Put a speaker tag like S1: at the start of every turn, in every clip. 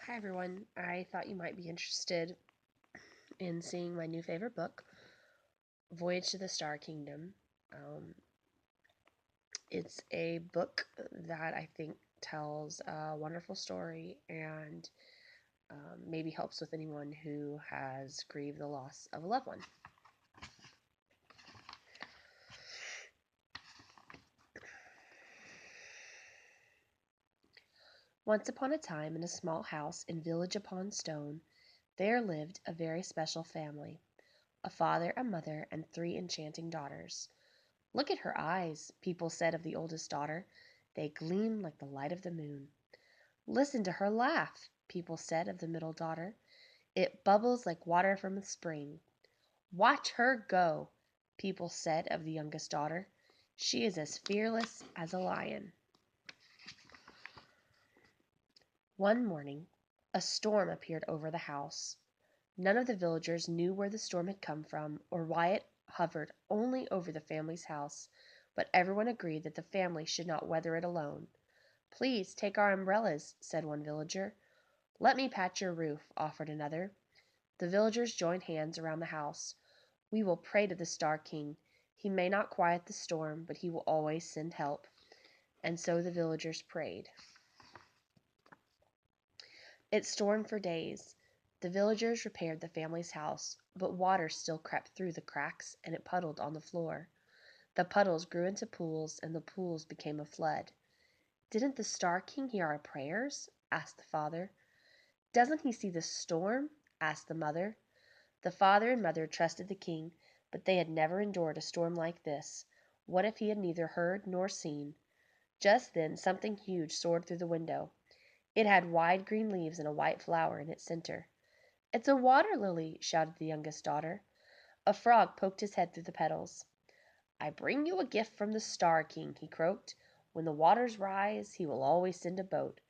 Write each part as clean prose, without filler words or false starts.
S1: Hi everyone. I thought you might be interested in seeing my new favorite book, Voyage to the Star Kingdom. Um, it's a book that I think tells a wonderful story and maybe helps with anyone who has grieved the loss of a loved one. Once upon a time, in a small house in Village upon Stone, there lived a very special family, a father, a mother, and three enchanting daughters. "Look at her eyes," people said of the oldest daughter. "They gleam like the light of the moon." "Listen to her laugh," people said of the middle daughter. "It bubbles like water from a spring." "Watch her go," people said of the youngest daughter. "She is as fearless as a lion." One morning, a storm appeared over the house. None of the villagers knew where the storm had come from or why it hovered only over the family's house, but everyone agreed that the family should not weather it alone. "Please take our umbrellas," said one villager. "Let me patch your roof," offered another. The villagers joined hands around the house. "We will pray to the Star King. He may not quiet the storm, but he will always send help." And so the villagers prayed. It stormed for days. The villagers repaired the family's house, but water still crept through the cracks, and it puddled on the floor. The puddles grew into pools, and the pools became a flood. "Didn't the Star King hear our prayers?" asked the father. "Doesn't he see the storm?" asked the mother. The father and mother trusted the king, but they had never endured a storm like this. What if he had neither heard nor seen? Just then something huge soared through the window. It had wide green leaves and a white flower in its center. "It's a water lily," shouted the youngest daughter. A frog poked his head through the petals. "I bring you a gift from the Star King," he croaked. "When the waters rise, he will always send a boat."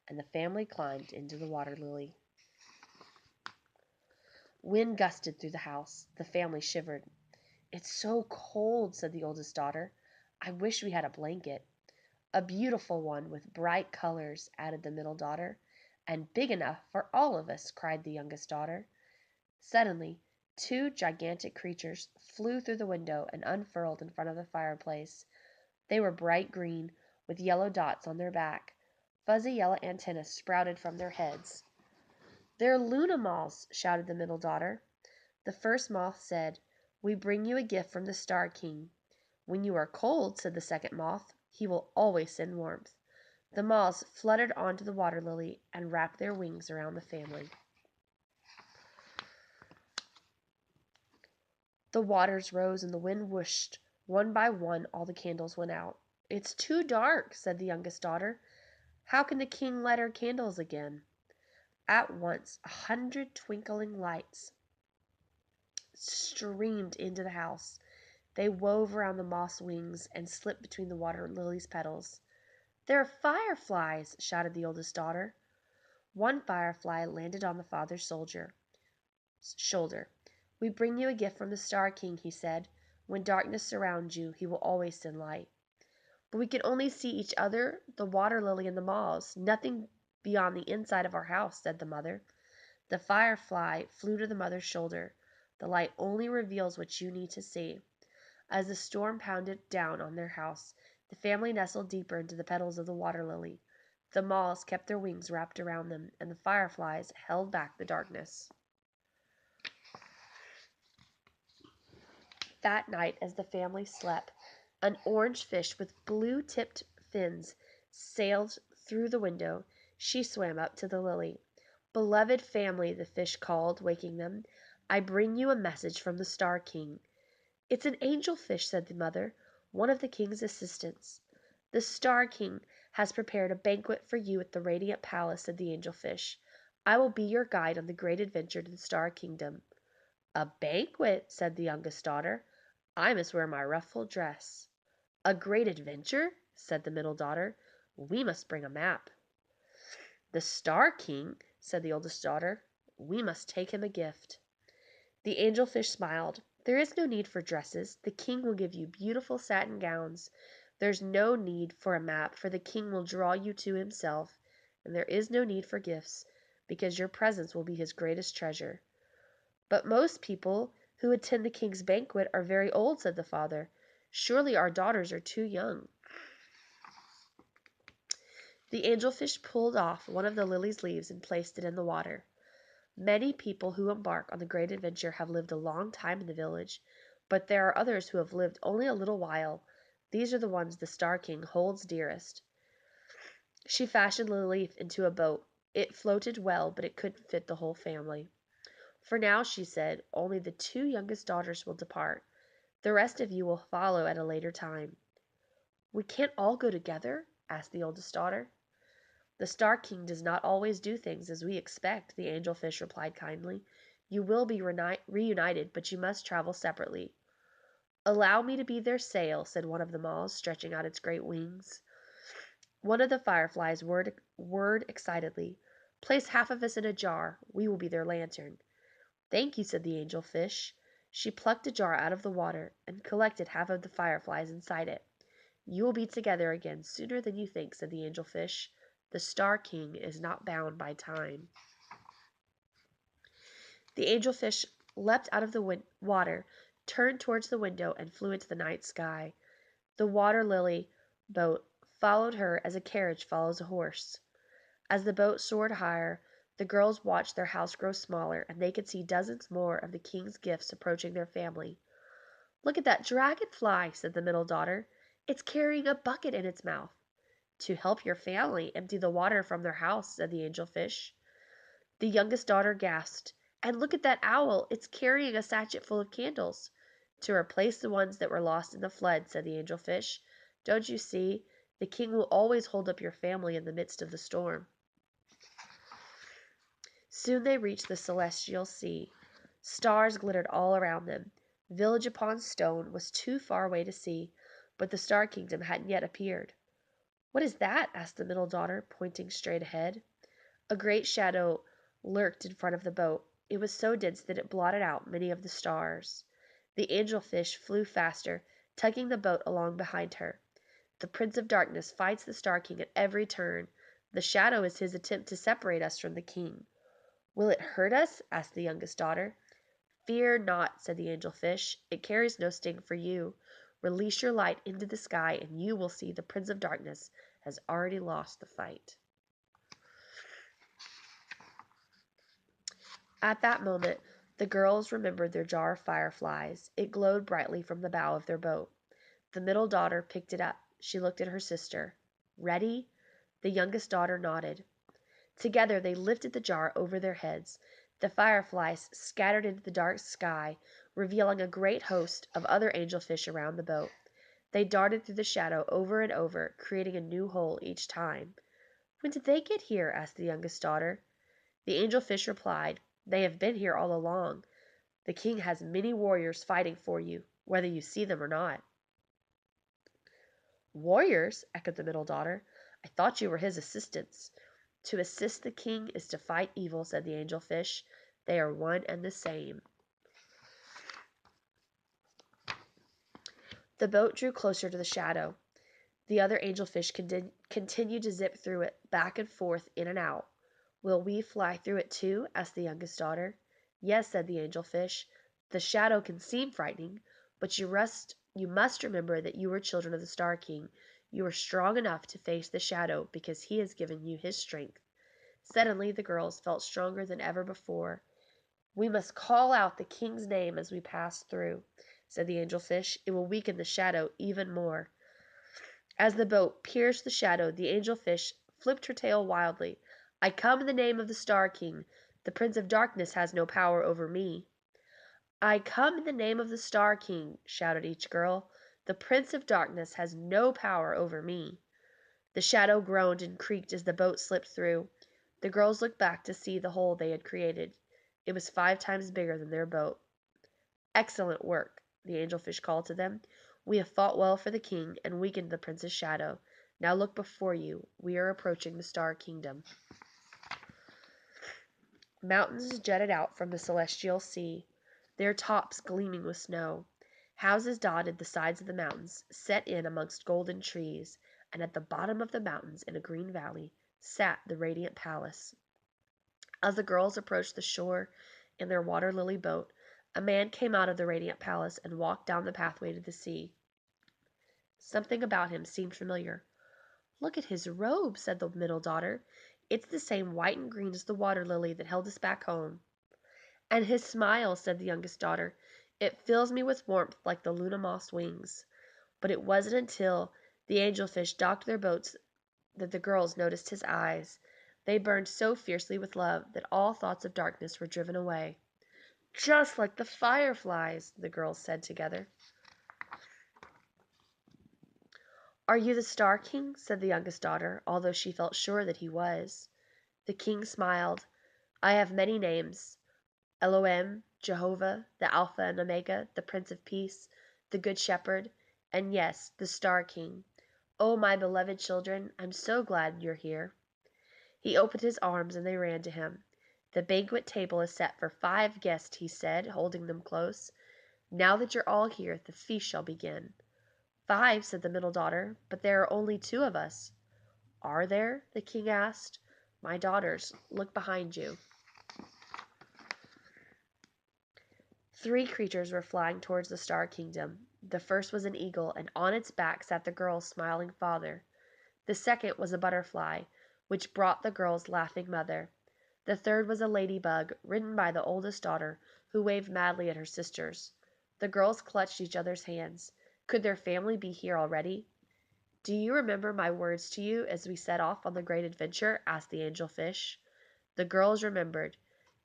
S1: And the family climbed into the water lily. Wind gusted through the house. The family shivered. "It's so cold," said the oldest daughter. "I wish we had a blanket." "A beautiful one with bright colors," added the middle daughter. "And big enough for all of us," cried the youngest daughter. Suddenly, two gigantic creatures flew through the window and unfurled in front of the fireplace. They were bright green, with yellow dots on their back. Fuzzy yellow antennae sprouted from their heads. "They're Luna moths," shouted the middle daughter. The first moth said, "We bring you a gift from the Star King." "When you are cold," said the second moth, "he will always send warmth." The moths fluttered onto the water lily and wrapped their wings around the family. The waters rose and the wind whooshed. One by one, all the candles went out. "It's too dark," said the youngest daughter. "How can the king light our candles again?" At once 100 twinkling lights streamed into the house. They wove around the moth's wings and slipped between the water lily's petals. "They're fireflies," shouted the oldest daughter. One firefly landed on the father's shoulder. "We bring you a gift from the Star King," he said. "When darkness surrounds you, he will always send light." "But we can only see each other, the water lily, and the moths, nothing beyond the inside of our house," said the mother. The firefly flew to the mother's shoulder. "The light only reveals what you need to see." As the storm pounded down on their house, the family nestled deeper into the petals of the water lily. The moths kept their wings wrapped around them, and the fireflies held back the darkness. That night, as the family slept, an orange fish with blue-tipped fins sailed through the window. She swam up to the lily. "Beloved family," the fish called, waking them, "I bring you a message from the Star King." "It's an angel fish," said the mother, "one of the king's assistants." "The Star King has prepared a banquet for you at the Radiant Palace," said the angel fish. "I will be your guide on the great adventure to the Star Kingdom." "A banquet," said the youngest daughter. "I must wear my ruffled dress." "A great adventure," said the middle daughter. "We must bring a map." "The Star King," said the oldest daughter. "We must take him a gift." The angelfish smiled. "There is no need for dresses. The king will give you beautiful satin gowns. There's no need for a map, for the king will draw you to himself. And there is no need for gifts, because your presence will be his greatest treasure. But most people who attend the king's banquet are very old, said the father. Surely our daughters are too young. The angelfish pulled off one of the lily's leaves and placed it in the water. Many people who embark on the great adventure have lived a long time in the village, but there are others who have lived only a little while. These are the ones the Star King holds dearest. She fashioned the leaf into a boat. It floated well, but it couldn't fit the whole family. For now, she said, only the two youngest daughters will depart. The rest of you will follow at a later time. We can't all go together? Asked the oldest daughter. The Star King does not always do things as we expect, the angelfish replied kindly. You will be reunited, but you must travel separately. Allow me to be their sail, said one of the moths, stretching out its great wings. One of the fireflies whirred excitedly. Place half of us in a jar. We will be their lantern. Thank you, said the angelfish. She plucked a jar out of the water and collected half of the fireflies inside it. You will be together again sooner than you think, said the angelfish. The Star King is not bound by time. The angelfish leapt out of the water, turned towards the window, and flew into the night sky. The water lily boat followed her as a carriage follows a horse. As the boat soared higher, the girls watched their house grow smaller, and they could see dozens more of the king's gifts approaching their family. Look at that dragonfly, said the middle daughter. It's carrying a bucket in its mouth. To help your family empty the water from their house, said the angelfish. The youngest daughter gasped, and look at that owl, it's carrying a sachet full of candles. To replace the ones that were lost in the flood, said the angelfish. Don't you see? The king will always hold up your family in the midst of the storm. Soon they reached the celestial sea. Stars glittered all around them. Village upon stone was too far away to see, but the star kingdom hadn't yet appeared. What is that? Asked the middle daughter, pointing straight ahead. A great shadow lurked in front of the boat. It was so dense that it blotted out many of the stars. The angelfish flew faster, tugging the boat along behind her. The Prince of Darkness fights the Star King at every turn. The shadow is his attempt to separate us from the king. Will it hurt us? Asked the youngest daughter. Fear not, said the angelfish. It carries no sting for you. Release your light into the sky, and you will see the Prince of Darkness has already lost the fight. At that moment, the girls remembered their jar of fireflies. It glowed brightly from the bow of their boat. The middle daughter picked it up. She looked at her sister. Ready? The youngest daughter nodded. Together they lifted the jar over their heads. The fireflies scattered into the dark sky, revealing a great host of other angelfish around the boat. They darted through the shadow over and over, creating a new hole each time. When did they get here? Asked the youngest daughter. The angelfish replied, They have been here all along. The king has many warriors fighting for you, whether you see them or not. Warriors? Echoed the middle daughter. I thought you were his assistants. To assist the king is to fight evil, said the angelfish. They are one and the same. The boat drew closer to the shadow. The other angelfish continued to zip through it, back and forth, in and out. Will we fly through it too? Asked the youngest daughter. Yes, said the angelfish. The shadow can seem frightening, but you must remember that you are children of the Star King. You are strong enough to face the shadow because he has given you his strength. Suddenly the girls felt stronger than ever before. We must call out the king's name as we pass through, said the angelfish. It will weaken the shadow even more. As the boat pierced the shadow, the angelfish flipped her tail wildly. I come in the name of the Star King. The Prince of Darkness has no power over me. I come in the name of the Star King, shouted each girl. The Prince of Darkness has no power over me. The shadow groaned and creaked as the boat slipped through. The girls looked back to see the hole they had created. It was 5 times bigger than their boat. Excellent work, the angelfish called to them. We have fought well for the king and weakened the prince's shadow. Now look before you. We are approaching the Star Kingdom. Mountains jutted out from the celestial sea, their tops gleaming with snow. Houses dotted the sides of the mountains, set in amongst golden trees, and at the bottom of the mountains, in a green valley, sat the radiant palace. As the girls approached the shore in their water lily boat, a man came out of the radiant palace and walked down the pathway to the sea. Something about him seemed familiar. "Look at his robe," said the middle daughter. "It's the same white and green as the water lily that held us back home." "And his smile," said the youngest daughter. "It fills me with warmth like the Luna moth's wings." But it wasn't until the angelfish docked their boats that the girls noticed his eyes. They burned so fiercely with love that all thoughts of darkness were driven away. "Just like the fireflies," the girls said together. "Are you the Star King?" said the youngest daughter, although she felt sure that he was. The king smiled. "I have many names: Elohim, Jehovah, the Alpha and Omega, the Prince of Peace, the Good Shepherd, and yes, the Star King. Oh, my beloved children, I'm so glad you're here." He opened his arms and they ran to him. "The banquet table is set for 5 guests," he said, holding them close. "Now that you're all here, the feast shall begin." "5," said the middle daughter, "but there are only 2 of us." "Are there?" the king asked. "My daughters, look behind you." 3 creatures were flying towards the Star Kingdom. The first was an eagle, and on its back sat the girl's smiling father. The second was a butterfly, which brought the girl's laughing mother. The third was a ladybug, ridden by the oldest daughter, who waved madly at her sisters. The girls clutched each other's hands. Could their family be here already? "Do you remember my words to you as we set off on the great adventure?" asked the angelfish. The girls remembered.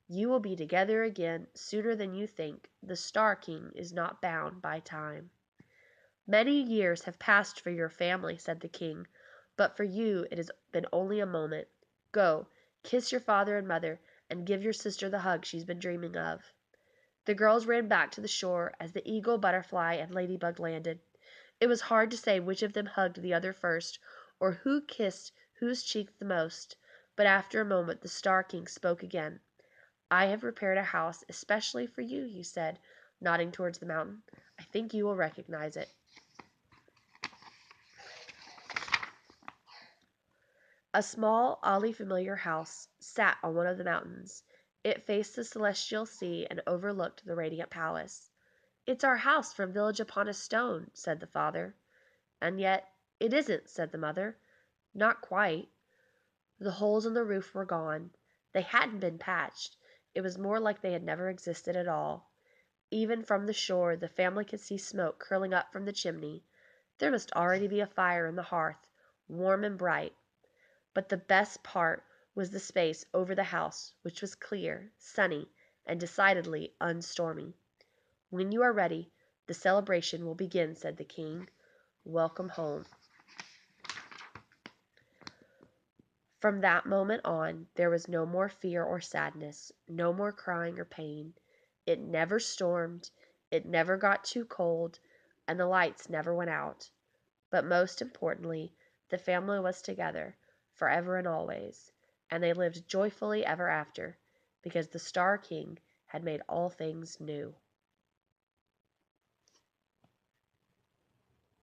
S1: "You will be together again sooner than you think. The Star King is not bound by time." "Many years have passed for your family," said the king, "but for you it has been only a moment. Go, kiss your father and mother, and give your sister the hug she's been dreaming of." The girls ran back to the shore as the eagle, butterfly, and ladybug landed. It was hard to say which of them hugged the other first, or who kissed whose cheek the most, but after a moment the Star King spoke again. "I have prepared a house especially for you," he said, nodding towards the mountain. "I think you will recognize it." A small, oddly familiar house sat on one of the mountains. It faced the celestial sea and overlooked the radiant palace. "It's our house from Village upon a Stone," said the father. "And yet it isn't," said the mother. "Not quite." The holes in the roof were gone. They hadn't been patched. It was more like they had never existed at all. Even from the shore the family could see smoke curling up from the chimney. There must already be a fire in the hearth, warm and bright. But the best part was the space over the house, which was clear, sunny, and decidedly unstormy. "When you are ready, the celebration will begin," said the king. "Welcome home." From that moment on, there was no more fear or sadness, no more crying or pain. It never stormed, it never got too cold, and the lights never went out. But most importantly, the family was together, forever and always, and they lived joyfully ever after, because the Star King had made all things new.